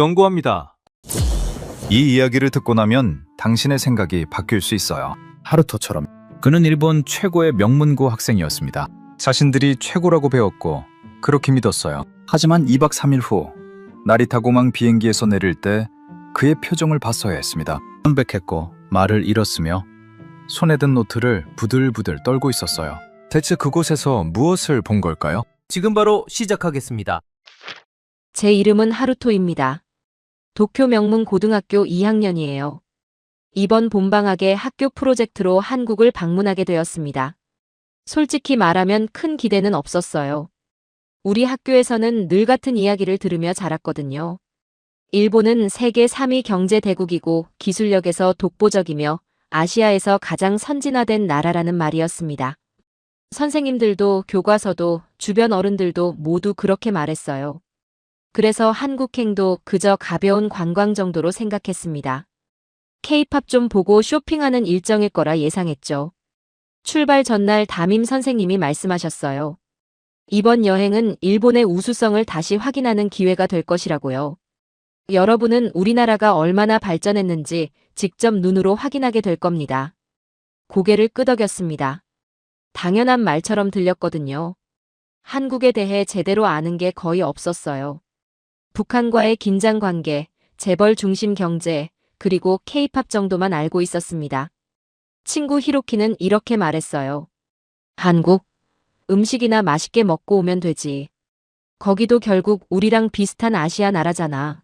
경고합니다. 이 이야기를 듣고 나면 당신의 생각이 바뀔 수 있어요. 하루토처럼 그는 일본 최고의 명문고 학생이었습니다. 자신들이 최고라고 배웠고 그렇게 믿었어요. 하지만 2박 3일 후 나리타 공항 비행기에서 내릴 때 그의 표정을 봤어야 했습니다. 창백했고 말을 잃었으며 손에 든 노트를 부들부들 떨고 있었어요. 대체 그곳에서 무엇을 본 걸까요? 지금 바로 시작하겠습니다. 제 이름은 하루토입니다. 도쿄 명문 고등학교 2학년이에요. 이번 봄방학에 학교 프로젝트로 한국을 방문하게 되었습니다. 솔직히 말하면 큰 기대는 없었어요. 우리 학교에서는 늘 같은 이야기를 들으며 자랐거든요. 일본은 세계 3위 경제 대국이고 기술력에서 독보적이며 아시아에서 가장 선진화된 나라라는 말이었습니다. 선생님들도 교과서도 주변 어른들도 모두 그렇게 말했어요. 그래서 한국행도 그저 가벼운 관광 정도로 생각했습니다. K-팝 좀 보고 쇼핑하는 일정일 거라 예상했죠. 출발 전날 담임 선생님이 말씀하셨어요. 이번 여행은 일본의 우수성을 다시 확인하는 기회가 될 것이라고요. 여러분은 우리나라가 얼마나 발전했는지 직접 눈으로 확인하게 될 겁니다. 고개를 끄덕였습니다. 당연한 말처럼 들렸거든요. 한국에 대해 제대로 아는 게 거의 없었어요. 북한과의 긴장 관계, 재벌 중심 경제, 그리고 K-팝 정도만 알고 있었습니다. 친구 히로키는 이렇게 말했어요. 한국? 음식이나 맛있게 먹고 오면 되지. 거기도 결국 우리랑 비슷한 아시아 나라잖아.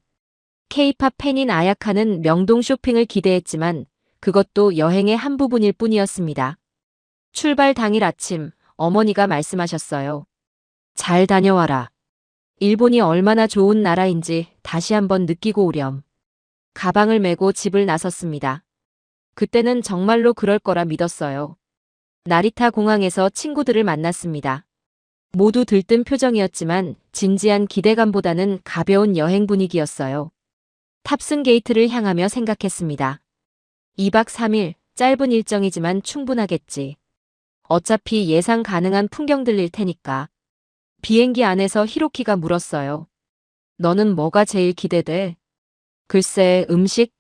K-팝 팬인 아야카는 명동 쇼핑을 기대했지만 그것도 여행의 한 부분일 뿐이었습니다. 출발 당일 아침 어머니가 말씀하셨어요. 잘 다녀와라. 일본이 얼마나 좋은 나라인지 다시 한번 느끼고 오렴. 가방을 메고 집을 나섰습니다. 그때는 정말로 그럴 거라 믿었어요. 나리타 공항에서 친구들을 만났습니다. 모두 들뜬 표정이었지만 진지한 기대감보다는 가벼운 여행 분위기였어요. 탑승 게이트를 향하며 생각했습니다. 2박 3일, 짧은 일정이지만 충분하겠지. 어차피 예상 가능한 풍경 들릴 테니까. 비행기 안에서 히로키가 물었어요. 너는 뭐가 제일 기대돼? 글쎄, 음식?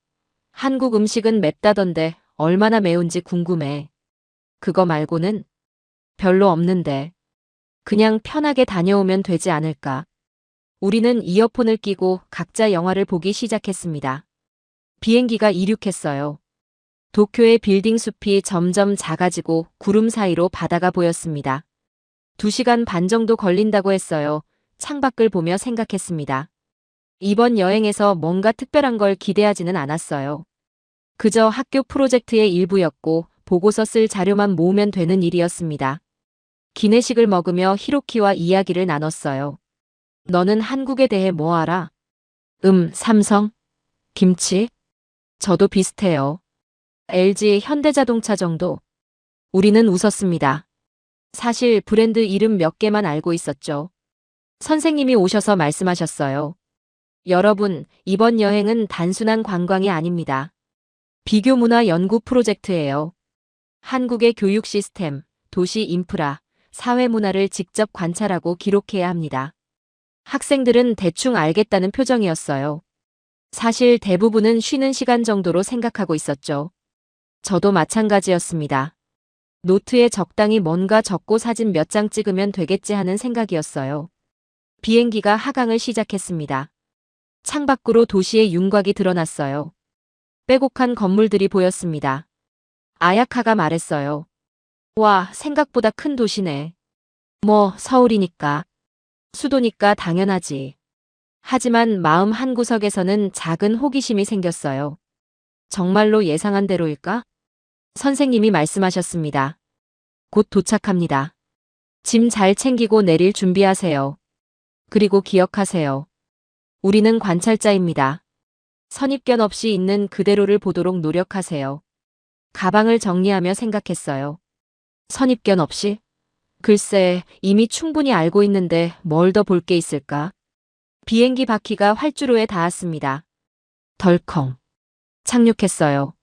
한국 음식은 맵다던데 얼마나 매운지 궁금해. 그거 말고는? 별로 없는데. 그냥 편하게 다녀오면 되지 않을까. 우리는 이어폰을 끼고 각자 영화를 보기 시작했습니다. 비행기가 이륙했어요. 도쿄의 빌딩 숲이 점점 작아지고 구름 사이로 바다가 보였습니다. 2시간 반 정도 걸린다고 했어요. 창밖을 보며 생각했습니다. 이번 여행에서 뭔가 특별한 걸 기대하지는 않았어요. 그저 학교 프로젝트의 일부였고 보고서 쓸 자료만 모으면 되는 일이었습니다. 기내식을 먹으며 히로키와 이야기를 나눴어요. 너는 한국에 대해 뭐 알아? 삼성? 김치? 저도 비슷해요. LG, 현대자동차 정도. 우리는 웃었습니다. 사실 브랜드 이름 몇 개만 알고 있었죠. 선생님이 오셔서 말씀하셨어요. 여러분, 이번 여행은 단순한 관광이 아닙니다. 비교 문화 연구 프로젝트예요. 한국의 교육 시스템, 도시 인프라, 사회 문화를 직접 관찰하고 기록해야 합니다. 학생들은 대충 알겠다는 표정이었어요. 사실 대부분은 쉬는 시간 정도로 생각하고 있었죠. 저도 마찬가지였습니다. 노트에 적당히 뭔가 적고 사진 몇 장 찍으면 되겠지 하는 생각이었어요. 비행기가 하강을 시작했습니다. 창밖으로 도시의 윤곽이 드러났어요. 빼곡한 건물들이 보였습니다. 아야카가 말했어요. 와, 생각보다 큰 도시네. 뭐, 서울이니까. 수도니까 당연하지. 하지만 마음 한구석에서는 작은 호기심이 생겼어요. 정말로 예상한 대로일까? 선생님이 말씀하셨습니다. 곧 도착합니다. 짐 잘 챙기고 내릴 준비하세요. 그리고 기억하세요. 우리는 관찰자입니다. 선입견 없이 있는 그대로를 보도록 노력하세요. 가방을 정리하며 생각했어요. 선입견 없이? 글쎄, 이미 충분히 알고 있는데 뭘 더 볼 게 있을까? 비행기 바퀴가 활주로에 닿았습니다. 덜컹. 착륙했어요.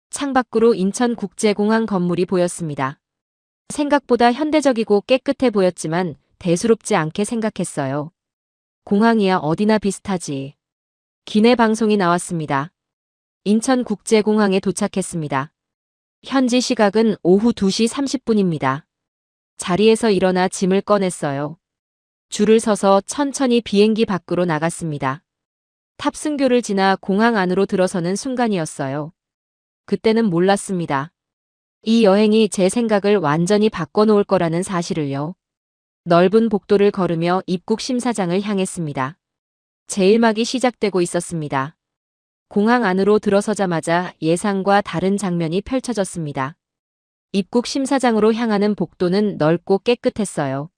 창밖으로 인천국제공항 건물이 보였습니다. 생각보다 현대적이고 깨끗해 보였지만 대수롭지 않게 생각했어요. 공항이야 어디나 비슷하지. 기내 방송이 나왔습니다. 인천국제공항에 도착했습니다. 현지 시각은 오후 2시 30분입니다. 자리에서 일어나 짐을 꺼냈어요. 줄을 서서 천천히 비행기 밖으로 나갔습니다. 탑승교를 지나 공항 안으로 들어서는 순간이었어요. 그때는 몰랐습니다. 이 여행이 제 생각을 완전히 바꿔놓을 거라는 사실을요. 넓은 복도를 걸으며 입국 심사장을 향했습니다. 제1막이 시작되고 있었습니다. 공항 안으로 들어서자마자 예상과 다른 장면이 펼쳐졌습니다. 입국 심사장으로 향하는 복도는 넓고 깨끗했어요.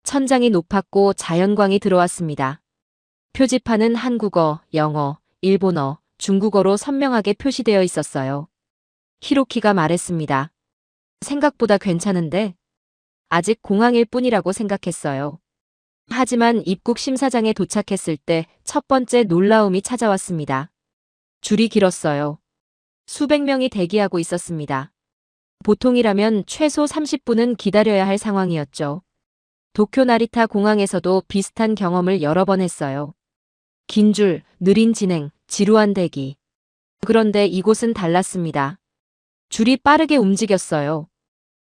천장이 높았고 자연광이 들어왔습니다. 표지판은 한국어, 영어, 일본어, 중국어로 선명하게 표시되어 있었어요. 히로키가 말했습니다. 생각보다 괜찮은데? 아직 공항일 뿐이라고 생각했어요. 하지만 입국 심사장에 도착했을 때 첫 번째 놀라움이 찾아왔습니다. 줄이 길었어요. 수백 명이 대기하고 있었습니다. 보통이라면 최소 30분은 기다려야 할 상황이었죠. 도쿄 나리타 공항에서도 비슷한 경험을 여러 번 했어요. 긴 줄, 느린 진행, 지루한 대기. 그런데 이곳은 달랐습니다. 줄이 빠르게 움직였어요.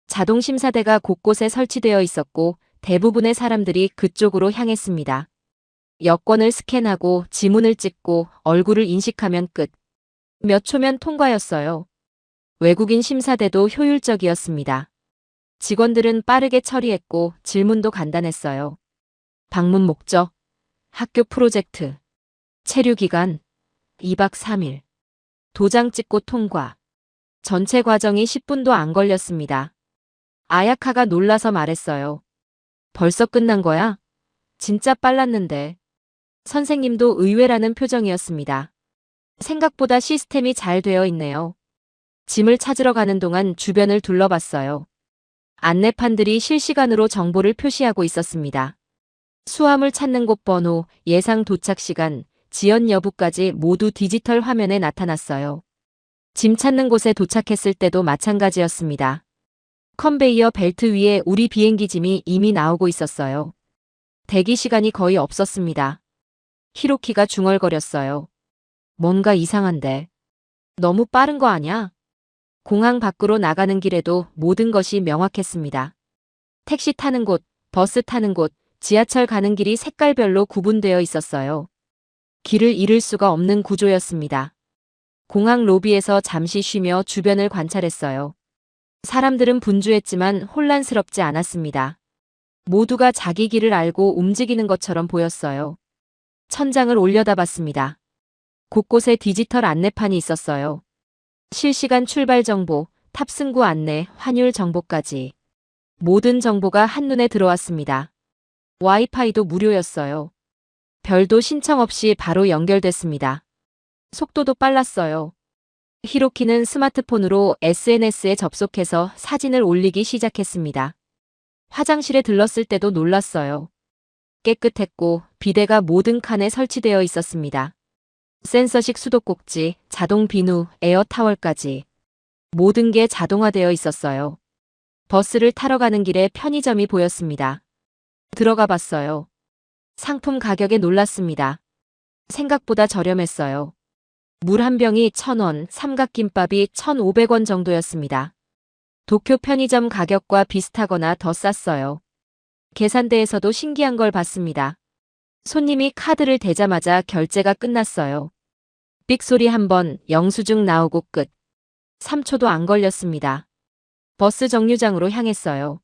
자동 심사대가 곳곳에 설치되어 있었고 대부분의 사람들이 그쪽으로 향했습니다. 여권을 스캔하고 지문을 찍고 얼굴을 인식하면 끝. 몇 초면 통과였어요. 외국인 심사대도 효율적이었습니다. 직원들은 빠르게 처리했고 질문도 간단했어요. 방문 목적, 학교 프로젝트, 체류 기간, 2박 3일, 도장 찍고 통과. 전체 과정이 10분도 안 걸렸습니다. 아야카가 놀라서 말했어요. 벌써 끝난 거야? 진짜 빨랐는데. 선생님도 의외라는 표정이었습니다. 생각보다 시스템이 잘 되어 있네요. 짐을 찾으러 가는 동안 주변을 둘러봤어요. 안내판들이 실시간으로 정보를 표시하고 있었습니다. 수화물 찾는 곳 번호, 예상 도착 시간, 지연 여부까지 모두 디지털 화면에 나타났어요. 짐 찾는 곳에 도착했을 때도 마찬가지였습니다. 컨베이어 벨트 위에 우리 비행기 짐이 이미 나오고 있었어요. 대기 시간이 거의 없었습니다. 히로키가 중얼거렸어요. 뭔가 이상한데. 너무 빠른 거 아냐? 공항 밖으로 나가는 길에도 모든 것이 명확했습니다. 택시 타는 곳, 버스 타는 곳, 지하철 가는 길이 색깔별로 구분되어 있었어요. 길을 잃을 수가 없는 구조였습니다. 공항 로비에서 잠시 쉬며 주변을 관찰했어요. 사람들은 분주했지만 혼란스럽지 않았습니다. 모두가 자기 길을 알고 움직이는 것처럼 보였어요. 천장을 올려다봤습니다. 곳곳에 디지털 안내판이 있었어요. 실시간 출발 정보, 탑승구 안내, 환율 정보까지. 모든 정보가 한눈에 들어왔습니다. 와이파이도 무료였어요. 별도 신청 없이 바로 연결됐습니다. 속도도 빨랐어요. 히로키는 스마트폰으로 SNS에 접속해서 사진을 올리기 시작했습니다. 화장실에 들렀을 때도 놀랐어요. 깨끗했고 비데가 모든 칸에 설치되어 있었습니다. 센서식 수도꼭지, 자동 비누, 에어 타월까지. 모든 게 자동화되어 있었어요. 버스를 타러 가는 길에 편의점이 보였습니다. 들어가 봤어요. 상품 가격에 놀랐습니다. 생각보다 저렴했어요. 물 한 병이 1,000원, 삼각김밥이 1,500원 정도였습니다. 도쿄 편의점 가격과 비슷하거나 더 쌌어요. 계산대에서도 신기한 걸 봤습니다. 손님이 카드를 대자마자 결제가 끝났어요. 삑 소리 한 번, 영수증 나오고 끝. 3초도 안 걸렸습니다. 버스 정류장으로 향했어요.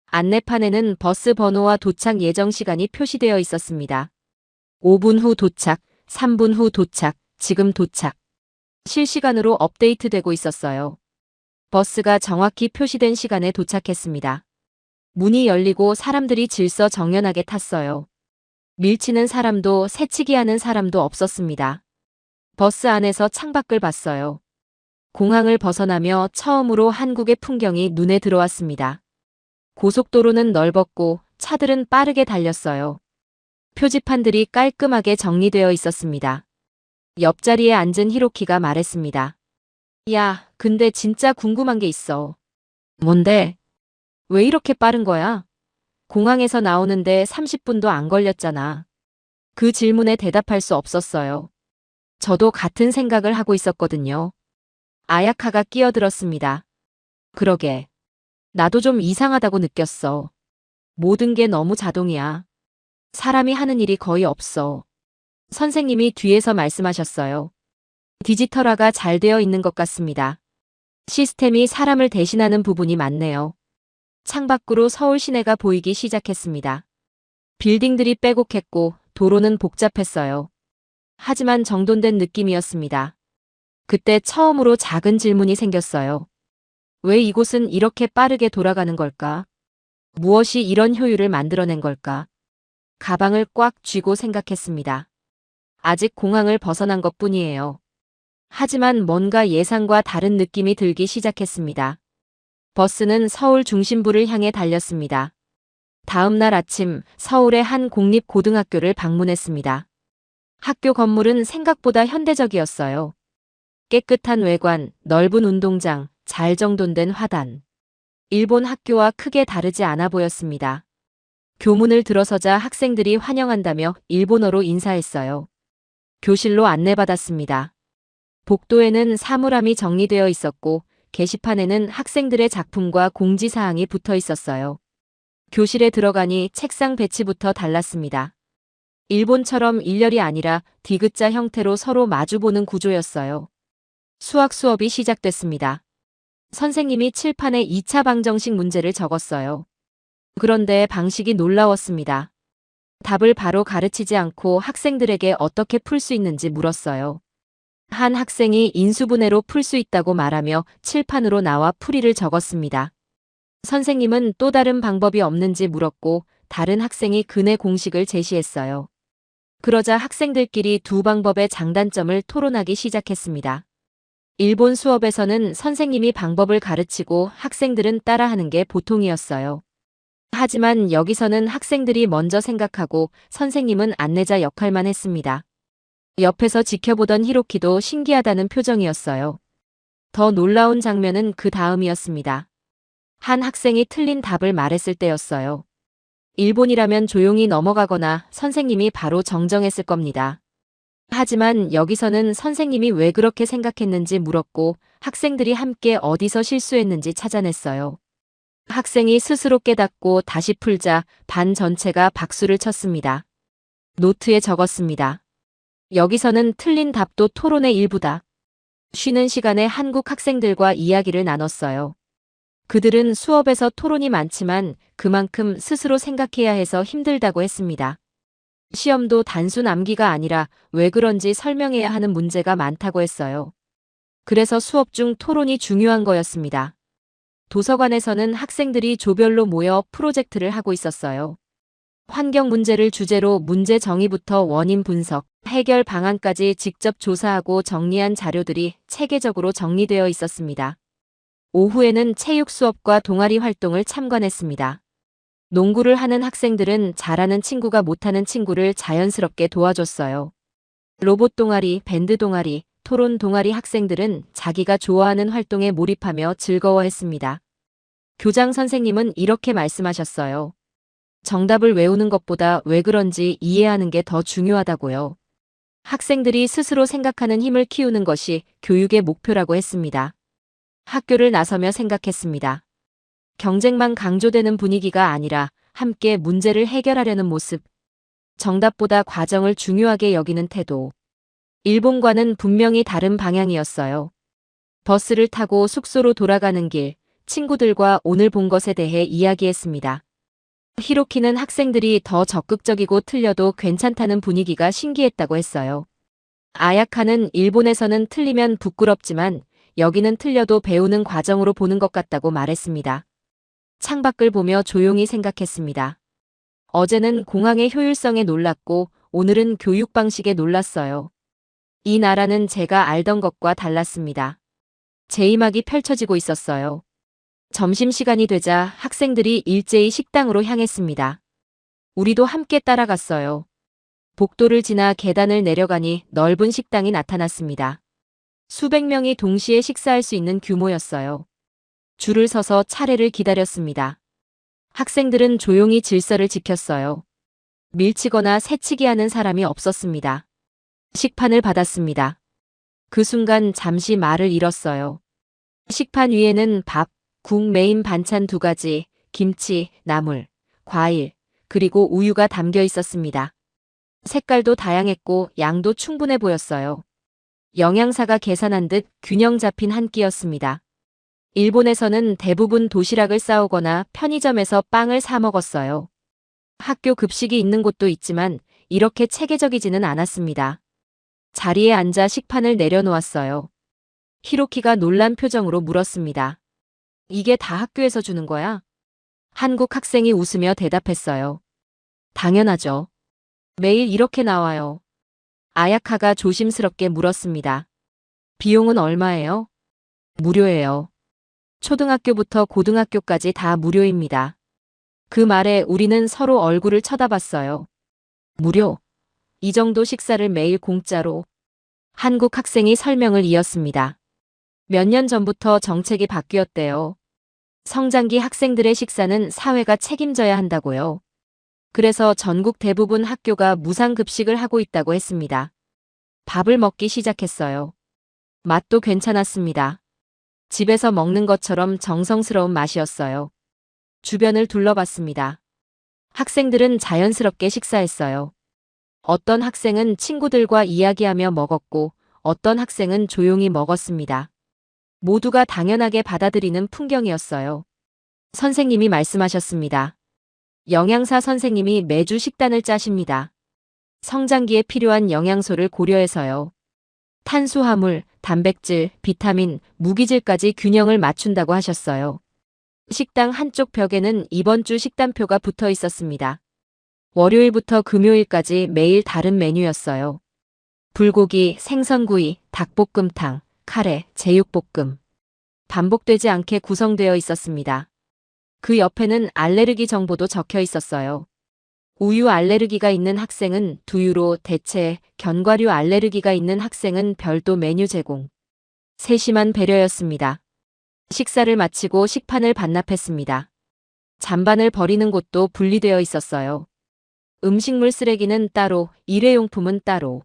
안내판에는 버스 번호와 도착 예정 시간이 표시되어 있었습니다. 5분 후 도착, 3분 후 도착, 지금 도착. 실시간으로 업데이트되고 있었어요. 버스가 정확히 표시된 시간에 도착했습니다. 문이 열리고 사람들이 질서정연하게 탔어요. 밀치는 사람도 새치기 하는 사람도 없었습니다. 버스 안에서 창밖을 봤어요. 공항을 벗어나며 처음으로 한국의 풍경이 눈에 들어왔습니다. 고속도로는 넓었고 차들은 빠르게 달렸어요. 표지판들이 깔끔하게 정리되어 있었습니다. 옆자리에 앉은 히로키가 말했습니다. 야, 근데 진짜 궁금한 게 있어. 뭔데? 왜 이렇게 빠른 거야? 공항에서 나오는데 30분도 안 걸렸잖아. 그 질문에 대답할 수 없었어요. 저도 같은 생각을 하고 있었거든요. 아야카가 끼어들었습니다. 그러게. 나도 좀 이상하다고 느꼈어. 모든 게 너무 자동이야. 사람이 하는 일이 거의 없어. 선생님이 뒤에서 말씀하셨어요. 디지털화가 잘 되어 있는 것 같습니다. 시스템이 사람을 대신하는 부분이 많네요. 창밖으로 서울 시내가 보이기 시작했습니다. 빌딩들이 빼곡했고 도로는 복잡했어요. 하지만 정돈된 느낌이었습니다. 그때 처음으로 작은 질문이 생겼어요. 왜 이곳은 이렇게 빠르게 돌아가는 걸까? 무엇이 이런 효율을 만들어낸 걸까? 가방을 꽉 쥐고 생각했습니다. 아직 공항을 벗어난 것뿐이에요. 하지만 뭔가 예상과 다른 느낌이 들기 시작했습니다. 버스는 서울 중심부를 향해 달렸습니다. 다음 날 아침 서울의 한 공립고등학교를 방문했습니다. 학교 건물은 생각보다 현대적이었어요. 깨끗한 외관, 넓은 운동장, 잘 정돈된 화단. 일본 학교와 크게 다르지 않아 보였습니다. 교문을 들어서자 학생들이 환영한다며 일본어로 인사했어요. 교실로 안내받았습니다. 복도에는 사물함이 정리되어 있었고 게시판에는 학생들의 작품과 공지사항이 붙어 있었어요. 교실에 들어가니 책상 배치부터 달랐습니다. 일본처럼 일렬이 아니라 디귿자 형태로 서로 마주보는 구조였어요. 수학 수업이 시작됐습니다. 선생님이 칠판에 2차 방정식 문제를 적었어요. 그런데 방식이 놀라웠습니다. 답을 바로 가르치지 않고 학생들에게 어떻게 풀 수 있는지 물었어요. 한 학생이 인수분해로 풀 수 있다고 말하며 칠판으로 나와 풀이를 적었습니다. 선생님은 또 다른 방법이 없는지 물었고 다른 학생이 근해 공식을 제시했어요. 그러자 학생들끼리 두 방법의 장단점을 토론하기 시작했습니다. 일본 수업에서는 선생님이 방법을 가르치고 학생들은 따라하는 게 보통이었어요. 하지만 여기서는 학생들이 먼저 생각하고 선생님은 안내자 역할만 했습니다. 옆에서 지켜보던 히로키도 신기하다는 표정이었어요. 더 놀라운 장면은 그 다음이었습니다. 한 학생이 틀린 답을 말했을 때였어요. 일본이라면 조용히 넘어가거나 선생님이 바로 정정했을 겁니다. 하지만 여기서는 선생님이 왜 그렇게 생각했는지 물었고 학생들이 함께 어디서 실수했는지 찾아냈어요. 학생이 스스로 깨닫고 다시 풀자 반 전체가 박수를 쳤습니다. 노트에 적었습니다. 여기서는 틀린 답도 토론의 일부다. 쉬는 시간에 한국 학생들과 이야기를 나눴어요. 그들은 수업에서 토론이 많지만 그만큼 스스로 생각해야 해서 힘들다고 했습니다. 시험도 단순 암기가 아니라 왜 그런지 설명해야 하는 문제가 많다고 했어요. 그래서 수업 중 토론이 중요한 거였습니다. 도서관에서는 학생들이 조별로 모여 프로젝트를 하고 있었어요. 환경 문제를 주제로 문제 정의부터 원인 분석, 해결 방안까지 직접 조사하고 정리한 자료들이 체계적으로 정리되어 있었습니다. 오후에는 체육 수업과 동아리 활동을 참관했습니다. 농구를 하는 학생들은 잘하는 친구가 못하는 친구를 자연스럽게 도와줬어요. 로봇 동아리, 밴드 동아리, 토론 동아리 학생들은 자기가 좋아하는 활동에 몰입하며 즐거워했습니다. 교장 선생님은 이렇게 말씀하셨어요. 정답을 외우는 것보다 왜 그런지 이해하는 게 더 중요하다고요. 학생들이 스스로 생각하는 힘을 키우는 것이 교육의 목표라고 했습니다. 학교를 나서며 생각했습니다. 경쟁만 강조되는 분위기가 아니라 함께 문제를 해결하려는 모습. 정답보다 과정을 중요하게 여기는 태도. 일본과는 분명히 다른 방향이었어요. 버스를 타고 숙소로 돌아가는 길, 친구들과 오늘 본 것에 대해 이야기했습니다. 히로키는 학생들이 더 적극적이고 틀려도 괜찮다는 분위기가 신기했다고 했어요. 아야카는 일본에서는 틀리면 부끄럽지만 여기는 틀려도 배우는 과정으로 보는 것 같다고 말했습니다. 창밖을 보며 조용히 생각했습니다. 어제는 공항의 효율성에 놀랐고 오늘은 교육 방식에 놀랐어요. 이 나라는 제가 알던 것과 달랐습니다. 제이막이 펼쳐지고 있었어요. 점심시간이 되자 학생들이 일제히 식당으로 향했습니다. 우리도 함께 따라갔어요. 복도를 지나 계단을 내려가니 넓은 식당이 나타났습니다. 수백 명이 동시에 식사할 수 있는 규모였어요. 줄을 서서 차례를 기다렸습니다. 학생들은 조용히 질서를 지켰어요. 밀치거나 새치기 하는 사람이 없었습니다. 식판을 받았습니다. 그 순간 잠시 말을 잃었어요. 식판 위에는 밥, 국, 메인 반찬 2가지, 김치, 나물, 과일, 그리고 우유가 담겨 있었습니다. 색깔도 다양했고 양도 충분해 보였어요. 영양사가 계산한 듯 균형 잡힌 한 끼였습니다. 일본에서는 대부분 도시락을 싸오거나 편의점에서 빵을 사 먹었어요. 학교 급식이 있는 곳도 있지만 이렇게 체계적이지는 않았습니다. 자리에 앉아 식판을 내려놓았어요. 히로키가 놀란 표정으로 물었습니다. 이게 다 학교에서 주는 거야? 한국 학생이 웃으며 대답했어요. 당연하죠. 매일 이렇게 나와요. 아야카가 조심스럽게 물었습니다. 비용은 얼마예요? 무료예요. 초등학교부터 고등학교까지 다 무료입니다. 그 말에 우리는 서로 얼굴을 쳐다봤어요. 무료? 이 정도 식사를 매일 공짜로? 한국 학생이 설명을 이었습니다. 몇 년 전부터 정책이 바뀌었대요. 성장기 학생들의 식사는 사회가 책임져야 한다고요. 그래서 전국 대부분 학교가 무상급식을 하고 있다고 했습니다. 밥을 먹기 시작했어요. 맛도 괜찮았습니다. 집에서 먹는 것처럼 정성스러운 맛이었어요. 주변을 둘러봤습니다. 학생들은 자연스럽게 식사했어요. 어떤 학생은 친구들과 이야기하며 먹었고 어떤 학생은 조용히 먹었습니다. 모두가 당연하게 받아들이는 풍경이었어요. 선생님이 말씀하셨습니다. 영양사 선생님이 매주 식단을 짜십니다. 성장기에 필요한 영양소를 고려해서요. 탄수화물, 단백질, 비타민, 무기질까지 균형을 맞춘다고 하셨어요. 식당 한쪽 벽에는 이번 주 식단표가 붙어 있었습니다. 월요일부터 금요일까지 매일 다른 메뉴였어요. 불고기, 생선구이, 닭볶음탕, 카레, 제육볶음. 반복되지 않게 구성되어 있었습니다. 그 옆에는 알레르기 정보도 적혀 있었어요. 우유 알레르기가 있는 학생은 두유로 대체, 견과류 알레르기가 있는 학생은 별도 메뉴 제공. 세심한 배려였습니다. 식사를 마치고 식판을 반납했습니다. 잔반을 버리는 곳도 분리되어 있었어요. 음식물 쓰레기는 따로, 일회용품은 따로.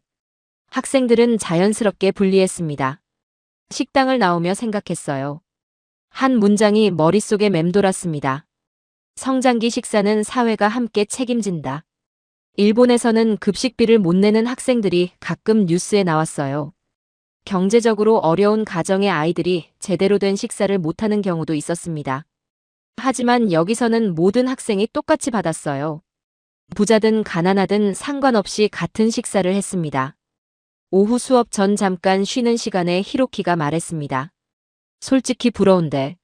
학생들은 자연스럽게 분리했습니다. 식당을 나오며 생각했어요. 한 문장이 머릿속에 맴돌았습니다. 성장기 식사는 사회가 함께 책임진다. 일본에서는 급식비를 못 내는 학생들이 가끔 뉴스에 나왔어요. 경제적으로 어려운 가정의 아이들이 제대로 된 식사를 못하는 경우도 있었습니다. 하지만 여기서는 모든 학생이 똑같이 받았어요. 부자든 가난하든 상관없이 같은 식사를 했습니다. 오후 수업 전 잠깐 쉬는 시간에 히로키가 말했습니다. 솔직히 부러운데.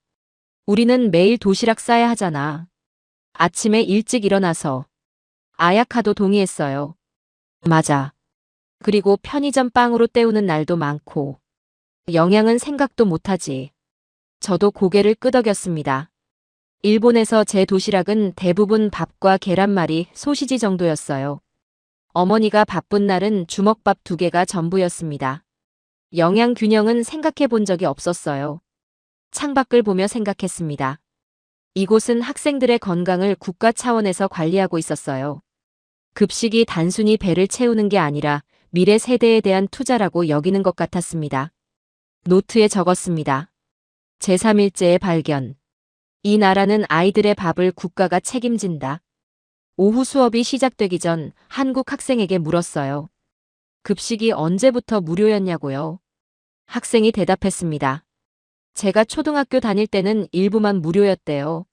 우리는 매일 도시락 싸야 하잖아. 아침에 일찍 일어나서. 아야카도 동의했어요. 맞아. 그리고 편의점 빵으로 때우는 날도 많고. 영양은 생각도 못하지. 저도 고개를 끄덕였습니다. 일본에서 제 도시락은 대부분 밥과 계란말이, 소시지 정도였어요. 어머니가 바쁜 날은 주먹밥 2개가 전부였습니다. 영양 균형은 생각해 본 적이 없었어요. 창밖을 보며 생각했습니다. 이곳은 학생들의 건강을 국가 차원에서 관리하고 있었어요. 급식이 단순히 배를 채우는 게 아니라 미래 세대에 대한 투자라고 여기는 것 같았습니다. 노트에 적었습니다. 제3일제의 발견. 이 나라는 아이들의 밥을 국가가 책임진다. 오후 수업이 시작되기 전 한국 학생에게 물었어요. 급식이 언제부터 무료였냐고요? 학생이 대답했습니다. 제가 초등학교 다닐 때는 일부만 무료였대요.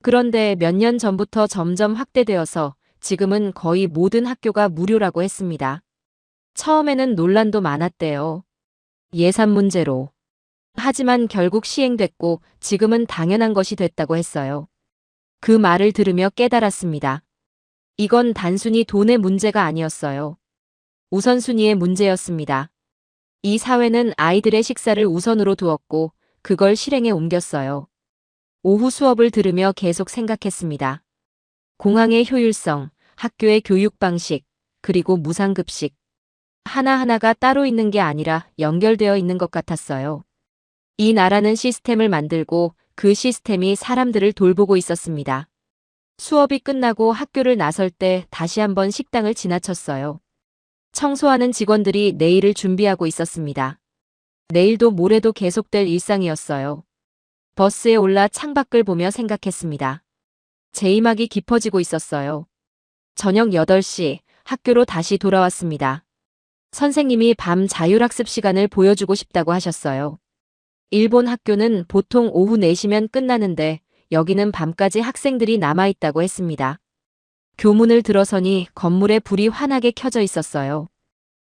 그런데 몇 년 전부터 점점 확대되어서 지금은 거의 모든 학교가 무료라고 했습니다. 처음에는 논란도 많았대요. 예산 문제로. 하지만 결국 시행됐고 지금은 당연한 것이 됐다고 했어요. 그 말을 들으며 깨달았습니다. 이건 단순히 돈의 문제가 아니었어요. 우선순위의 문제였습니다. 이 사회는 아이들의 식사를 우선으로 두었고 그걸 실행에 옮겼어요. 오후 수업을 들으며 계속 생각했습니다. 공항의 효율성, 학교의 교육 방식, 그리고 무상급식. 하나하나가 따로 있는 게 아니라 연결되어 있는 것 같았어요. 이 나라는 시스템을 만들고 그 시스템이 사람들을 돌보고 있었습니다. 수업이 끝나고 학교를 나설 때 다시 한번 식당을 지나쳤어요. 청소하는 직원들이 내일을 준비하고 있었습니다. 내일도 모레도 계속될 일상이었어요. 버스에 올라 창밖을 보며 생각했습니다. 제이막이 깊어지고 있었어요. 저녁 8시 학교로 다시 돌아왔습니다. 선생님이 밤 자율학습 시간을 보여주고 싶다고 하셨어요. 일본 학교는 보통 오후 4시면 끝나는데 여기는 밤까지 학생들이 남아있다고 했습니다. 교문을 들어서니 건물에 불이 환하게 켜져 있었어요.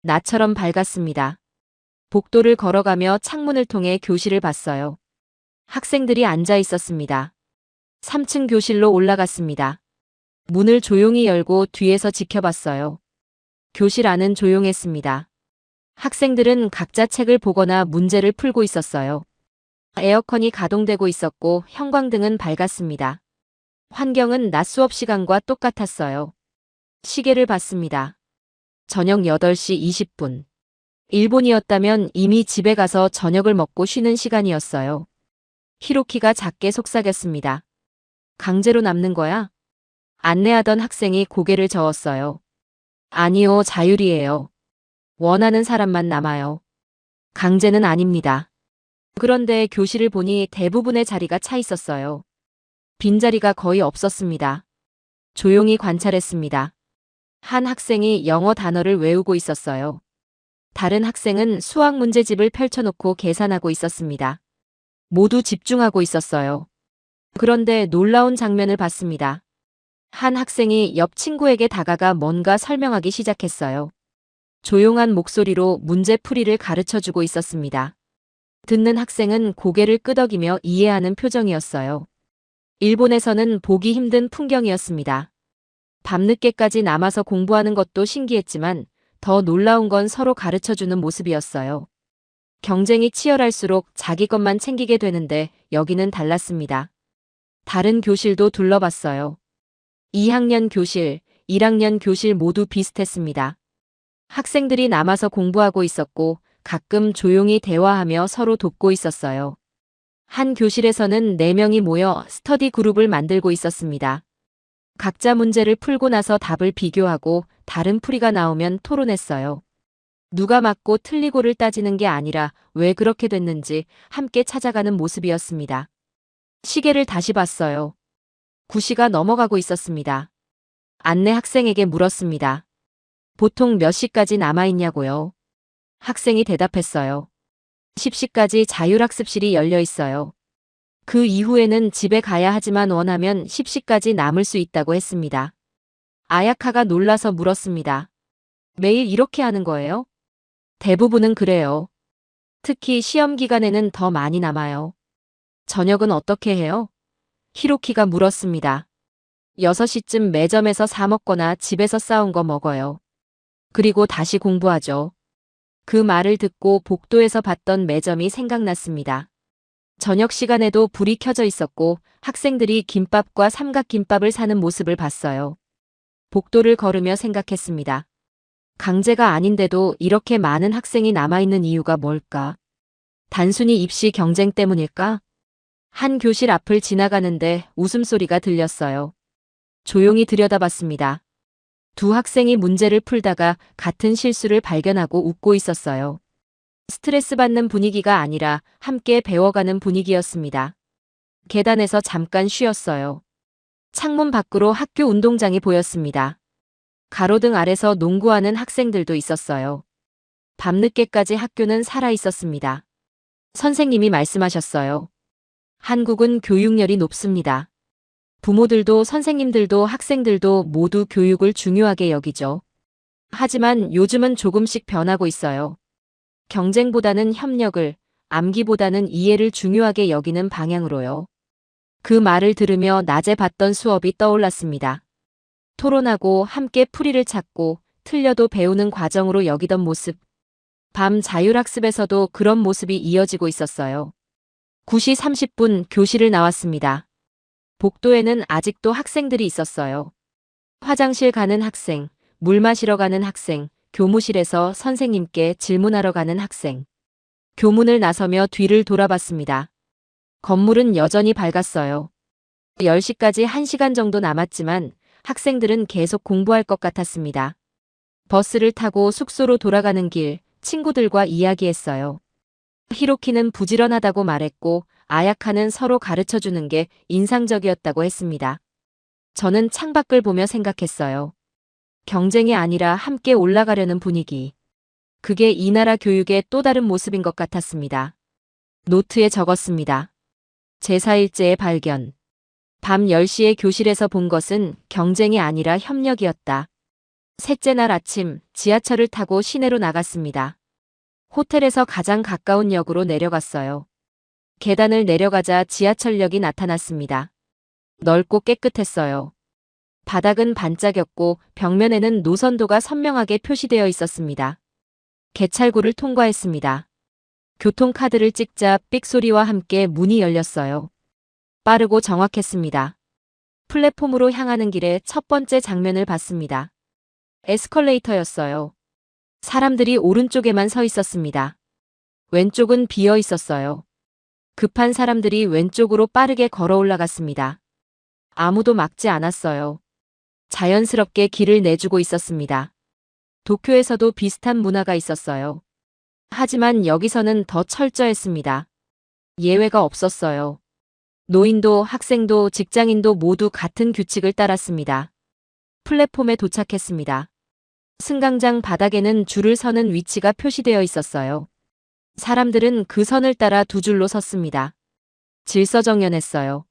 나처럼 밝았습니다. 복도를 걸어가며 창문을 통해 교실을 봤어요. 학생들이 앉아 있었습니다. 3층 교실로 올라갔습니다. 문을 조용히 열고 뒤에서 지켜봤어요. 교실 안은 조용했습니다. 학생들은 각자 책을 보거나 문제를 풀고 있었어요. 에어컨이 가동되고 있었고 형광등은 밝았습니다. 환경은 낮 수업 시간과 똑같았어요. 시계를 봤습니다. 저녁 8시 20분. 일본이었다면 이미 집에 가서 저녁을 먹고 쉬는 시간이었어요. 히로키가 작게 속삭였습니다. 강제로 남는 거야? 안내하던 학생이 고개를 저었어요. 아니요, 자율이에요. 원하는 사람만 남아요. 강제는 아닙니다. 그런데 교실을 보니 대부분의 자리가 차 있었어요. 빈자리가 거의 없었습니다. 조용히 관찰했습니다. 한 학생이 영어 단어를 외우고 있었어요. 다른 학생은 수학 문제집을 펼쳐놓고 계산하고 있었습니다. 모두 집중하고 있었어요. 그런데 놀라운 장면을 봤습니다. 한 학생이 옆 친구에게 다가가 뭔가 설명하기 시작했어요. 조용한 목소리로 문제풀이를 가르쳐주고 있었습니다. 듣는 학생은 고개를 끄덕이며 이해하는 표정이었어요. 일본에서는 보기 힘든 풍경이었습니다. 밤늦게까지 남아서 공부하는 것도 신기했지만 더 놀라운 건 서로 가르쳐주는 모습이었어요. 경쟁이 치열할수록 자기 것만 챙기게 되는데 여기는 달랐습니다. 다른 교실도 둘러봤어요. 2학년 교실, 1학년 교실 모두 비슷했습니다. 학생들이 남아서 공부하고 있었고 가끔 조용히 대화하며 서로 돕고 있었어요. 한 교실에서는 4명이 모여 스터디 그룹을 만들고 있었습니다. 각자 문제를 풀고 나서 답을 비교하고 다른 풀이가 나오면 토론했어요. 누가 맞고 틀리고를 따지는 게 아니라 왜 그렇게 됐는지 함께 찾아가는 모습이었습니다. 시계를 다시 봤어요. 9시가 넘어가고 있었습니다. 안내 학생에게 물었습니다. 보통 몇 시까지 남아있냐고요? 학생이 대답했어요. 10시까지 자율학습실이 열려 있어요. 그 이후에는 집에 가야 하지만 원하면 10시까지 남을 수 있다고 했습니다. 아야카가 놀라서 물었습니다. 매일 이렇게 하는 거예요? 대부분은 그래요. 특히 시험 기간에는 더 많이 남아요. 저녁은 어떻게 해요? 히로키가 물었습니다. 6시쯤 매점에서 사 먹거나 집에서 싸운 거 먹어요. 그리고 다시 공부하죠. 그 말을 듣고 복도에서 봤던 매점이 생각났습니다. 저녁 시간에도 불이 켜져 있었고 학생들이 김밥과 삼각김밥을 사는 모습을 봤어요. 복도를 걸으며 생각했습니다. 강제가 아닌데도 이렇게 많은 학생이 남아있는 이유가 뭘까? 단순히 입시 경쟁 때문일까? 한 교실 앞을 지나가는데 웃음소리가 들렸어요. 조용히 들여다봤습니다. 두 학생이 문제를 풀다가 같은 실수를 발견하고 웃고 있었어요. 스트레스 받는 분위기가 아니라 함께 배워가는 분위기였습니다. 계단에서 잠깐 쉬었어요. 창문 밖으로 학교 운동장이 보였습니다. 가로등 아래서 농구하는 학생들도 있었어요. 밤늦게까지 학교는 살아 있었습니다. 선생님이 말씀하셨어요. 한국은 교육열이 높습니다. 부모들도 선생님들도 학생들도 모두 교육을 중요하게 여기죠. 하지만 요즘은 조금씩 변하고 있어요. 경쟁보다는 협력을, 암기보다는 이해를 중요하게 여기는 방향으로요. 그 말을 들으며 낮에 봤던 수업이 떠올랐습니다. 토론하고 함께 풀이를 찾고 틀려도 배우는 과정으로 여기던 모습. 밤 자율학습에서도 그런 모습이 이어지고 있었어요. 9시 30분 교실을 나왔습니다. 복도에는 아직도 학생들이 있었어요. 화장실 가는 학생, 물 마시러 가는 학생, 교무실에서 선생님께 질문하러 가는 학생. 교문을 나서며 뒤를 돌아봤습니다. 건물은 여전히 밝았어요. 10시까지 1시간 정도 남았지만 학생들은 계속 공부할 것 같았습니다. 버스를 타고 숙소로 돌아가는 길 친구들과 이야기했어요. 히로키는 부지런하다고 말했고 아야카는 서로 가르쳐주는 게 인상적이었다고 했습니다. 저는 창밖을 보며 생각했어요. 경쟁이 아니라 함께 올라가려는 분위기. 그게 이 나라 교육의 또 다른 모습인 것 같았습니다. 노트에 적었습니다. 제4일째의 발견. 밤 10시에 교실에서 본 것은 경쟁이 아니라 협력이었다. 셋째 날 아침 지하철을 타고 시내로 나갔습니다. 호텔에서 가장 가까운 역으로 내려갔어요. 계단을 내려가자 지하철역이 나타났습니다. 넓고 깨끗했어요. 바닥은 반짝였고 벽면에는 노선도가 선명하게 표시되어 있었습니다. 개찰구를 통과했습니다. 교통카드를 찍자 삑소리와 함께 문이 열렸어요. 빠르고 정확했습니다. 플랫폼으로 향하는 길에 첫 번째 장면을 봤습니다. 에스컬레이터였어요. 사람들이 오른쪽에만 서 있었습니다. 왼쪽은 비어 있었어요. 급한 사람들이 왼쪽으로 빠르게 걸어 올라갔습니다. 아무도 막지 않았어요. 자연스럽게 길을 내주고 있었습니다. 도쿄에서도 비슷한 문화가 있었어요. 하지만 여기서는 더 철저했습니다. 예외가 없었어요. 노인도 학생도 직장인도 모두 같은 규칙을 따랐습니다. 플랫폼에 도착했습니다. 승강장 바닥에는 줄을 서는 위치가 표시되어 있었어요. 사람들은 그 선을 따라 두 줄로 섰습니다. 질서정연했어요.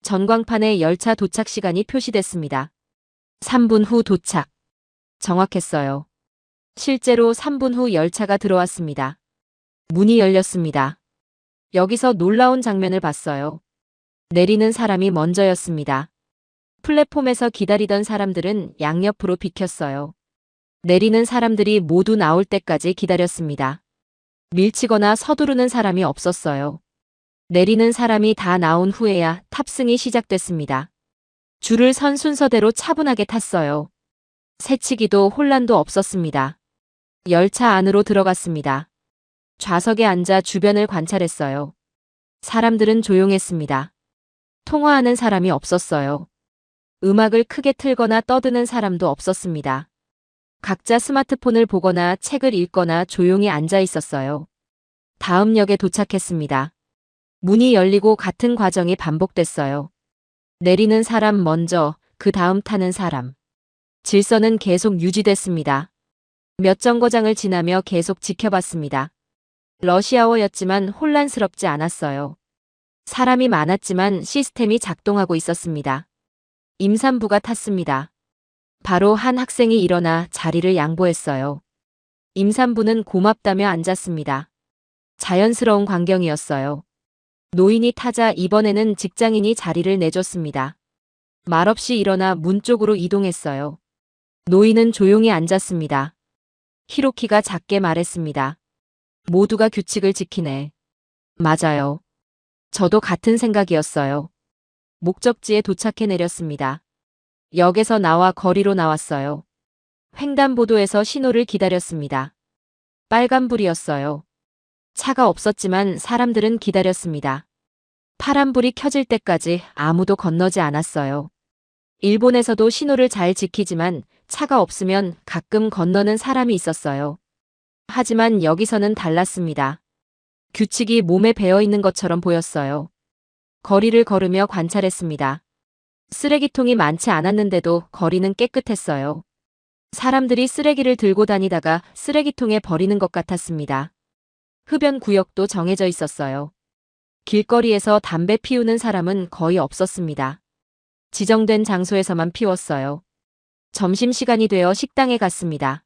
전광판에 열차 도착 시간이 표시됐습니다. 3분 후 도착. 정확했어요. 실제로 3분 후 열차가 들어왔습니다. 문이 열렸습니다. 여기서 놀라운 장면을 봤어요. 내리는 사람이 먼저였습니다. 플랫폼에서 기다리던 사람들은 양옆으로 비켰어요. 내리는 사람들이 모두 나올 때까지 기다렸습니다. 밀치거나 서두르는 사람이 없었어요. 내리는 사람이 다 나온 후에야 탑승이 시작됐습니다. 줄을 선 순서대로 차분하게 탔어요. 새치기도 혼란도 없었습니다. 열차 안으로 들어갔습니다. 좌석에 앉아 주변을 관찰했어요. 사람들은 조용했습니다. 통화하는 사람이 없었어요. 음악을 크게 틀거나 떠드는 사람도 없었습니다. 각자 스마트폰을 보거나 책을 읽거나 조용히 앉아 있었어요. 다음 역에 도착했습니다. 문이 열리고 같은 과정이 반복됐어요. 내리는 사람 먼저, 그 다음 타는 사람. 질서는 계속 유지됐습니다. 몇 정거장을 지나며 계속 지켜봤습니다. 러시아워였지만 혼란스럽지 않았어요. 사람이 많았지만 시스템이 작동하고 있었습니다. 임산부가 탔습니다. 바로 한 학생이 일어나 자리를 양보했어요. 임산부는 고맙다며 앉았습니다. 자연스러운 광경이었어요. 노인이 타자 이번에는 직장인이 자리를 내줬습니다. 말없이 일어나 문 쪽으로 이동했어요. 노인은 조용히 앉았습니다. 히로키가 작게 말했습니다. 모두가 규칙을 지키네. 맞아요. 저도 같은 생각이었어요. 목적지에 도착해 내렸습니다. 역에서 나와 거리로 나왔어요. 횡단보도에서 신호를 기다렸습니다. 빨간불이었어요. 차가 없었지만 사람들은 기다렸습니다. 파란불이 켜질 때까지 아무도 건너지 않았어요. 일본에서도 신호를 잘 지키지만 차가 없으면 가끔 건너는 사람이 있었어요. 하지만 여기서는 달랐습니다. 규칙이 몸에 배어 있는 것처럼 보였어요. 거리를 걸으며 관찰했습니다. 쓰레기통이 많지 않았는데도 거리는 깨끗했어요. 사람들이 쓰레기를 들고 다니다가 쓰레기통에 버리는 것 같았습니다. 흡연 구역도 정해져 있었어요. 길거리에서 담배 피우는 사람은 거의 없었습니다. 지정된 장소에서만 피웠어요. 점심시간이 되어 식당에 갔습니다.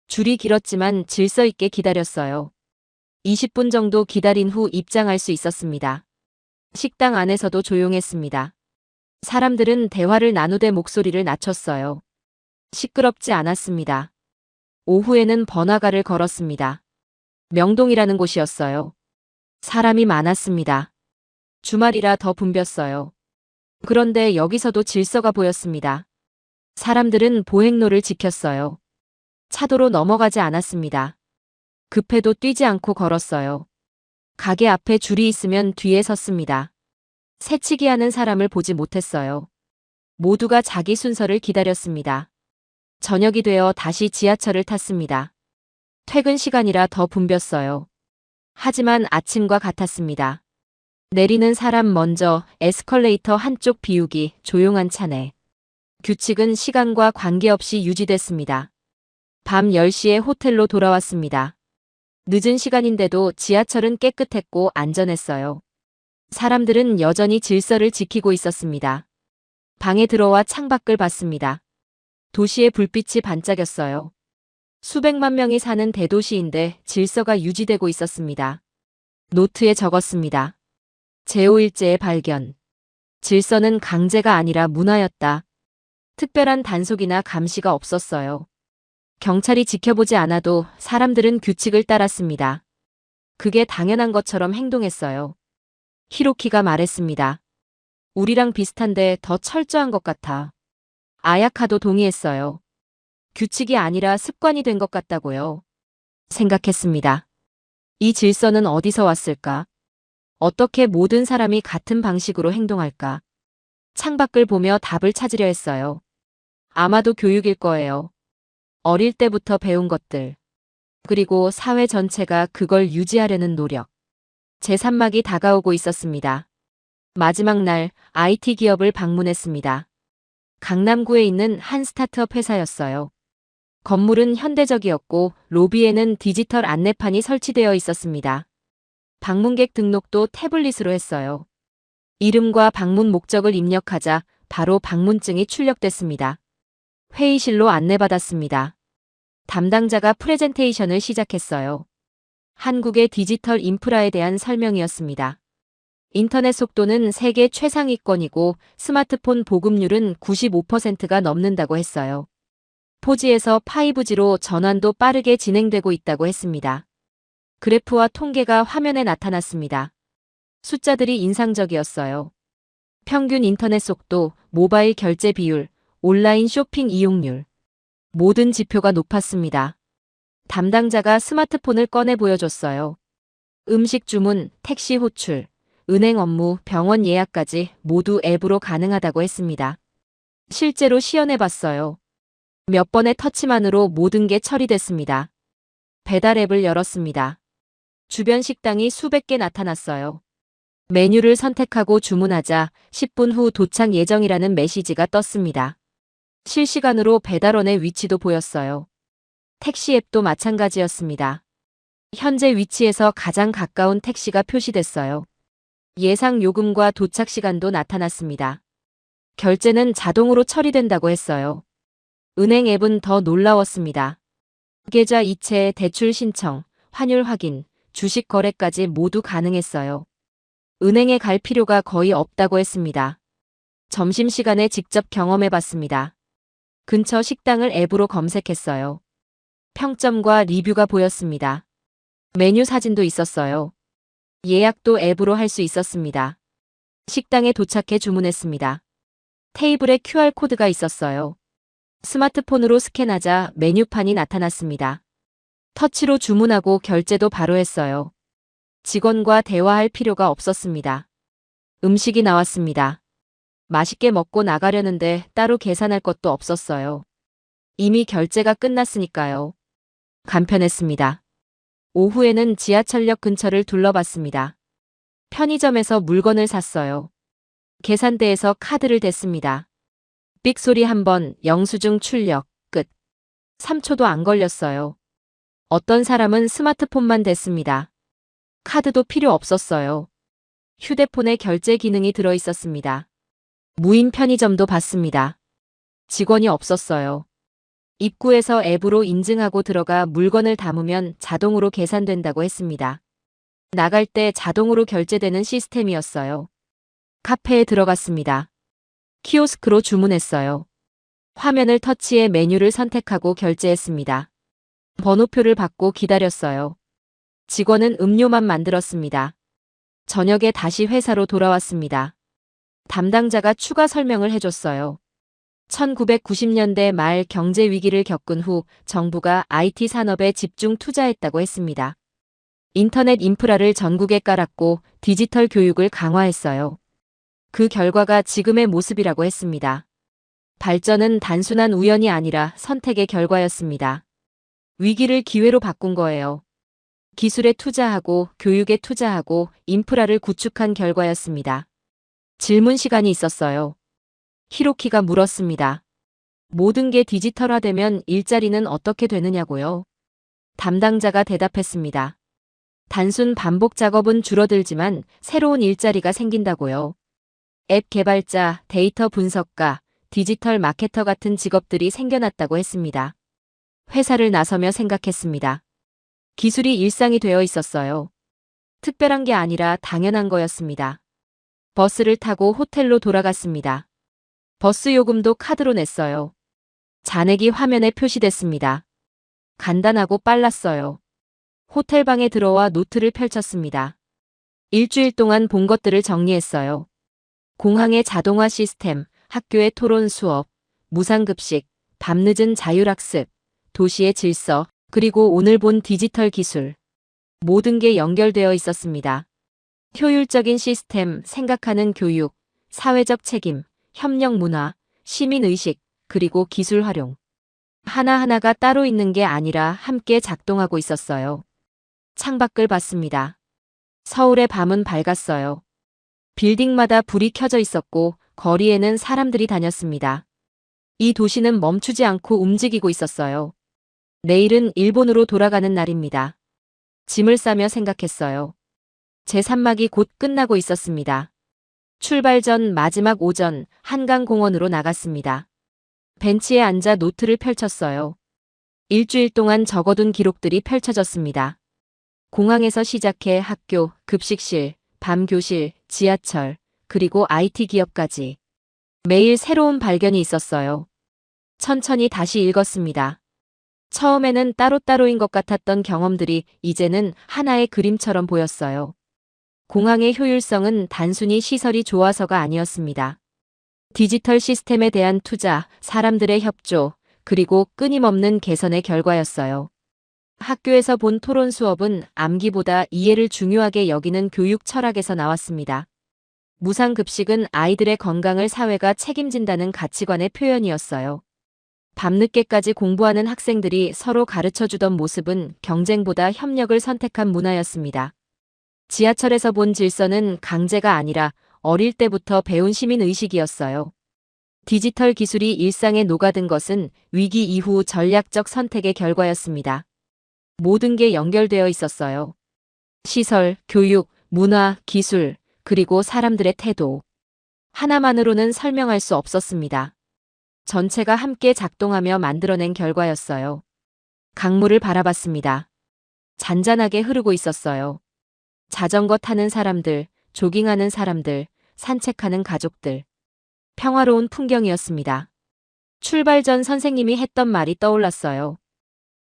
줄이 길었지만 질서 있게 기다렸어요. 20분 정도 기다린 후 입장할 수 있었습니다. 식당 안에서도 조용했습니다. 사람들은 대화를 나누되 목소리를 낮췄어요. 시끄럽지 않았습니다. 오후에는 번화가를 걸었습니다. 명동이라는 곳이었어요. 사람이 많았습니다. 주말이라 더 붐볐어요. 그런데 여기서도 질서가 보였습니다. 사람들은 보행로를 지켰어요. 차도로 넘어가지 않았습니다. 급해도 뛰지 않고 걸었어요. 가게 앞에 줄이 있으면 뒤에 섰습니다. 새치기 하는 사람을 보지 못했어요. 모두가 자기 순서를 기다렸습니다. 저녁이 되어 다시 지하철을 탔습니다. 퇴근 시간이라 더 붐볐어요. 하지만 아침과 같았습니다. 내리는 사람 먼저, 에스컬레이터 한쪽 비우기, 조용한 차내. 규칙은 시간과 관계없이 유지됐습니다. 밤 10시에 호텔로 돌아왔습니다. 늦은 시간인데도 지하철은 깨끗했고 안전했어요. 사람들은 여전히 질서를 지키고 있었습니다. 방에 들어와 창밖을 봤습니다. 도시의 불빛이 반짝였어요. 수백만 명이 사는 대도시인데 질서가 유지되고 있었습니다. 노트에 적었습니다. 제5일제의 발견. 질서는 강제가 아니라 문화였다. 특별한 단속이나 감시가 없었어요. 경찰이 지켜보지 않아도 사람들은 규칙을 따랐습니다. 그게 당연한 것처럼 행동했어요. 히로키가 말했습니다. 우리랑 비슷한데 더 철저한 것 같아. 아야카도 동의했어요. 규칙이 아니라 습관이 된 것 같다고요. 생각했습니다. 이 질서는 어디서 왔을까? 어떻게 모든 사람이 같은 방식으로 행동할까? 창밖을 보며 답을 찾으려 했어요. 아마도 교육일 거예요. 어릴 때부터 배운 것들. 그리고 사회 전체가 그걸 유지하려는 노력. 제3막이 다가오고 있었습니다. 마지막 날 IT 기업을 방문했습니다. 강남구에 있는 한 스타트업 회사였어요. 건물은 현대적이었고 로비에는 디지털 안내판이 설치되어 있었습니다. 방문객 등록도 태블릿으로 했어요. 이름과 방문 목적을 입력하자 바로 방문증이 출력됐습니다. 회의실로 안내받았습니다. 담당자가 프레젠테이션을 시작했어요. 한국의 디지털 인프라에 대한 설명이었습니다. 인터넷 속도는 세계 최상위권이고 스마트폰 보급률은 95%가 넘는다고 했어요. 포지에서 5G로 전환도 빠르게 진행되고 있다고 했습니다. 그래프와 통계가 화면에 나타났습니다. 숫자들이 인상적이었어요. 평균 인터넷 속도, 모바일 결제 비율, 온라인 쇼핑 이용률. 모든 지표가 높았습니다. 담당자가 스마트폰을 꺼내 보여줬어요. 음식 주문, 택시 호출, 은행 업무, 병원 예약까지 모두 앱으로 가능하다고 했습니다. 실제로 시연해 봤어요. 몇 번의 터치만으로 모든 게 처리됐습니다. 배달 앱을 열었습니다. 주변 식당이 수백 개 나타났어요. 메뉴를 선택하고 주문하자 10분 후 도착 예정이라는 메시지가 떴습니다. 실시간으로 배달원의 위치도 보였어요. 택시 앱도 마찬가지였습니다. 현재 위치에서 가장 가까운 택시가 표시됐어요. 예상 요금과 도착 시간도 나타났습니다. 결제는 자동으로 처리된다고 했어요. 은행 앱은 더 놀라웠습니다. 계좌 이체, 대출 신청, 환율 확인, 주식 거래까지 모두 가능했어요. 은행에 갈 필요가 거의 없다고 했습니다. 점심시간에 직접 경험해봤습니다. 근처 식당을 앱으로 검색했어요. 평점과 리뷰가 보였습니다. 메뉴 사진도 있었어요. 예약도 앱으로 할 수 있었습니다. 식당에 도착해 주문했습니다. 테이블에 QR코드가 있었어요. 스마트폰으로 스캔하자 메뉴판이 나타났습니다. 터치로 주문하고 결제도 바로 했어요. 직원과 대화할 필요가 없었습니다. 음식이 나왔습니다. 맛있게 먹고 나가려는데 따로 계산할 것도 없었어요. 이미 결제가 끝났으니까요. 간편했습니다. 오후에는 지하철역 근처를 둘러봤습니다. 편의점에서 물건을 샀어요. 계산대에서 카드를 댔습니다. 삑 소리 한 번, 영수증 출력, 끝. 3초도 안 걸렸어요. 어떤 사람은 스마트폰만 댔습니다. 카드도 필요 없었어요. 휴대폰에 결제 기능이 들어 있었습니다. 무인 편의점도 봤습니다. 직원이 없었어요. 입구에서 앱으로 인증하고 들어가 물건을 담으면 자동으로 계산된다고 했습니다. 나갈 때 자동으로 결제되는 시스템이었어요. 카페에 들어갔습니다. 키오스크로 주문했어요. 화면을 터치해 메뉴를 선택하고 결제했습니다. 번호표를 받고 기다렸어요. 직원은 음료만 만들었습니다. 저녁에 다시 회사로 돌아왔습니다. 담당자가 추가 설명을 해줬어요. 1990년대 말 경제 위기를 겪은 후 정부가 IT 산업에 집중 투자했다고 했습니다. 인터넷 인프라를 전국에 깔았고 디지털 교육을 강화했어요. 그 결과가 지금의 모습이라고 했습니다. 발전은 단순한 우연이 아니라 선택의 결과였습니다. 위기를 기회로 바꾼 거예요. 기술에 투자하고 교육에 투자하고 인프라를 구축한 결과였습니다. 질문 시간이 있었어요. 히로키가 물었습니다. 모든 게 디지털화되면 일자리는 어떻게 되느냐고요? 담당자가 대답했습니다. 단순 반복 작업은 줄어들지만 새로운 일자리가 생긴다고요. 앱 개발자, 데이터 분석가, 디지털 마케터 같은 직업들이 생겨났다고 했습니다. 회사를 나서며 생각했습니다. 기술이 일상이 되어 있었어요. 특별한 게 아니라 당연한 거였습니다. 버스를 타고 호텔로 돌아갔습니다. 버스 요금도 카드로 냈어요. 잔액이 화면에 표시됐습니다. 간단하고 빨랐어요. 호텔방에 들어와 노트를 펼쳤습니다. 일주일 동안 본 것들을 정리했어요. 공항의 자동화 시스템, 학교의 토론 수업, 무상급식, 밤늦은 자율학습, 도시의 질서, 그리고 오늘 본 디지털 기술. 모든 게 연결되어 있었습니다. 효율적인 시스템, 생각하는 교육, 사회적 책임, 협력 문화, 시민의식, 그리고 기술 활용. 하나하나가 따로 있는 게 아니라 함께 작동하고 있었어요. 창밖을 봤습니다. 서울의 밤은 밝았어요. 빌딩마다 불이 켜져 있었고 거리에는 사람들이 다녔습니다. 이 도시는 멈추지 않고 움직이고 있었어요. 내일은 일본으로 돌아가는 날입니다. 짐을 싸며 생각했어요. 제3막이 곧 끝나고 있었습니다. 출발 전 마지막 오전 한강공원으로 나갔습니다. 벤치에 앉아 노트를 펼쳤어요. 일주일 동안 적어둔 기록들이 펼쳐졌습니다. 공항에서 시작해 학교, 급식실, 밤교실, 지하철, 그리고 IT 기업까지. 매일 새로운 발견이 있었어요. 천천히 다시 읽었습니다. 처음에는 따로따로인 것 같았던 경험들이 이제는 하나의 그림처럼 보였어요. 공항의 효율성은 단순히 시설이 좋아서가 아니었습니다. 디지털 시스템에 대한 투자, 사람들의 협조, 그리고 끊임없는 개선의 결과였어요. 학교에서 본 토론 수업은 암기보다 이해를 중요하게 여기는 교육 철학에서 나왔습니다. 무상급식은 아이들의 건강을 사회가 책임진다는 가치관의 표현이었어요. 밤늦게까지 공부하는 학생들이 서로 가르쳐주던 모습은 경쟁보다 협력을 선택한 문화였습니다. 지하철에서 본 질서는 강제가 아니라 어릴 때부터 배운 시민의식이었어요. 디지털 기술이 일상에 녹아든 것은 위기 이후 전략적 선택의 결과였습니다. 모든 게 연결되어 있었어요. 시설, 교육, 문화, 기술, 그리고 사람들의 태도. 하나만으로는 설명할 수 없었습니다. 전체가 함께 작동하며 만들어낸 결과였어요. 강물을 바라봤습니다. 잔잔하게 흐르고 있었어요. 자전거 타는 사람들, 조깅하는 사람들, 산책하는 가족들. 평화로운 풍경이었습니다. 출발 전 선생님이 했던 말이 떠올랐어요.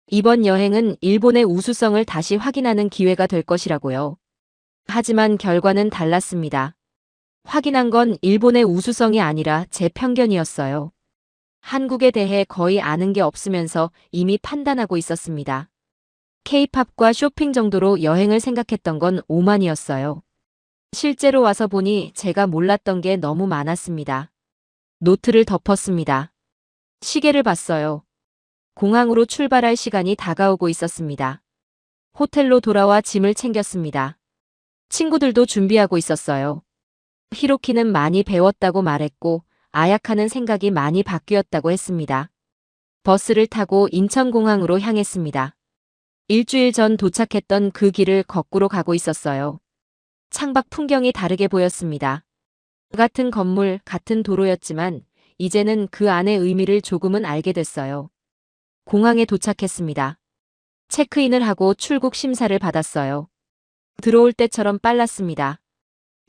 이번 여행은 일본의 우수성을 다시 확인하는 기회가 될 것이라고요. 하지만 결과는 달랐습니다. 확인한 건 일본의 우수성이 아니라 제 편견이었어요. 한국에 대해 거의 아는 게 없으면서 이미 판단하고 있었습니다. K-팝과 쇼핑 정도로 여행을 생각했던 건 오만이었어요. 실제로 와서 보니 제가 몰랐던 게 너무 많았습니다. 노트를 덮었습니다. 시계를 봤어요. 공항으로 출발할 시간이 다가오고 있었습니다. 호텔로 돌아와 짐을 챙겼습니다. 친구들도 준비하고 있었어요. 히로키는 많이 배웠다고 말했고 아야카는 생각이 많이 바뀌었다고 했습니다. 버스를 타고 인천공항으로 향했습니다. 일주일 전 도착했던 그 길을 거꾸로 가고 있었어요. 창밖 풍경이 다르게 보였습니다. 같은 건물, 같은 도로였지만 이제는 그 안의 의미를 조금은 알게 됐어요. 공항에 도착했습니다. 체크인을 하고 출국 심사를 받았어요. 들어올 때처럼 빨랐습니다.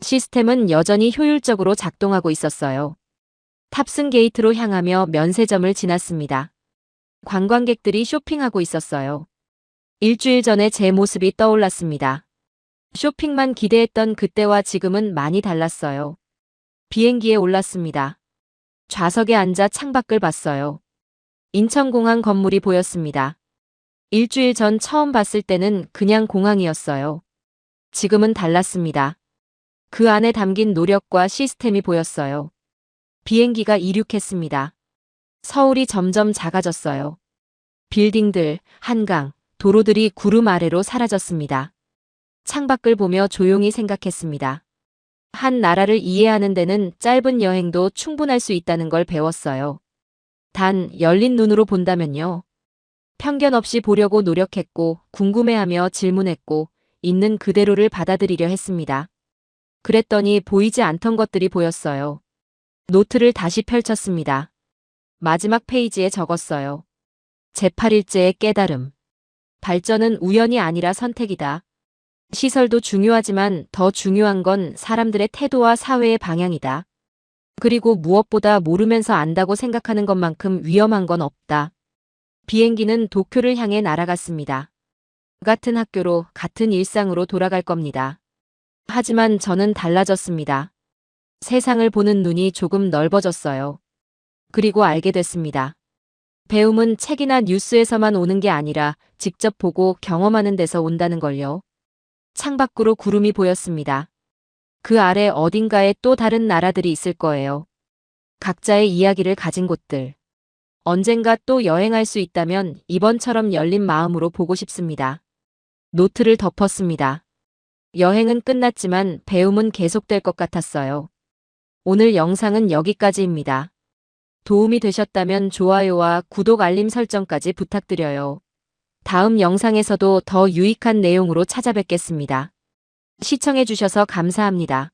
시스템은 여전히 효율적으로 작동하고 있었어요. 탑승 게이트로 향하며 면세점을 지났습니다. 관광객들이 쇼핑하고 있었어요. 일주일 전에 제 모습이 떠올랐습니다. 쇼핑만 기대했던 그때와 지금은 많이 달랐어요. 비행기에 올랐습니다. 좌석에 앉아 창밖을 봤어요. 인천공항 건물이 보였습니다. 일주일 전 처음 봤을 때는 그냥 공항이었어요. 지금은 달랐습니다. 그 안에 담긴 노력과 시스템이 보였어요. 비행기가 이륙했습니다. 서울이 점점 작아졌어요. 빌딩들, 한강, 도로들이 구름 아래로 사라졌습니다. 창밖을 보며 조용히 생각했습니다. 한 나라를 이해하는 데는 짧은 여행도 충분할 수 있다는 걸 배웠어요. 단, 열린 눈으로 본다면요. 편견 없이 보려고 노력했고, 궁금해하며 질문했고, 있는 그대로를 받아들이려 했습니다. 그랬더니 보이지 않던 것들이 보였어요. 노트를 다시 펼쳤습니다. 마지막 페이지에 적었어요. 제8일째의 깨달음. 발전은 우연이 아니라 선택이다. 시설도 중요하지만 더 중요한 건 사람들의 태도와 사회의 방향이다. 그리고 무엇보다 모르면서 안다고 생각하는 것만큼 위험한 건 없다. 비행기는 도쿄를 향해 날아갔습니다. 같은 학교로, 같은 일상으로 돌아갈 겁니다. 하지만 저는 달라졌습니다. 세상을 보는 눈이 조금 넓어졌어요. 그리고 알게 됐습니다. 배움은 책이나 뉴스에서만 오는 게 아니라 직접 보고 경험하는 데서 온다는 걸요. 창밖으로 구름이 보였습니다. 그 아래 어딘가에 또 다른 나라들이 있을 거예요. 각자의 이야기를 가진 곳들. 언젠가 또 여행할 수 있다면 이번처럼 열린 마음으로 보고 싶습니다. 노트를 덮었습니다. 여행은 끝났지만 배움은 계속될 것 같았어요. 오늘 영상은 여기까지입니다. 도움이 되셨다면 좋아요와 구독 알림 설정까지 부탁드려요. 다음 영상에서도 더 유익한 내용으로 찾아뵙겠습니다. 시청해주셔서 감사합니다.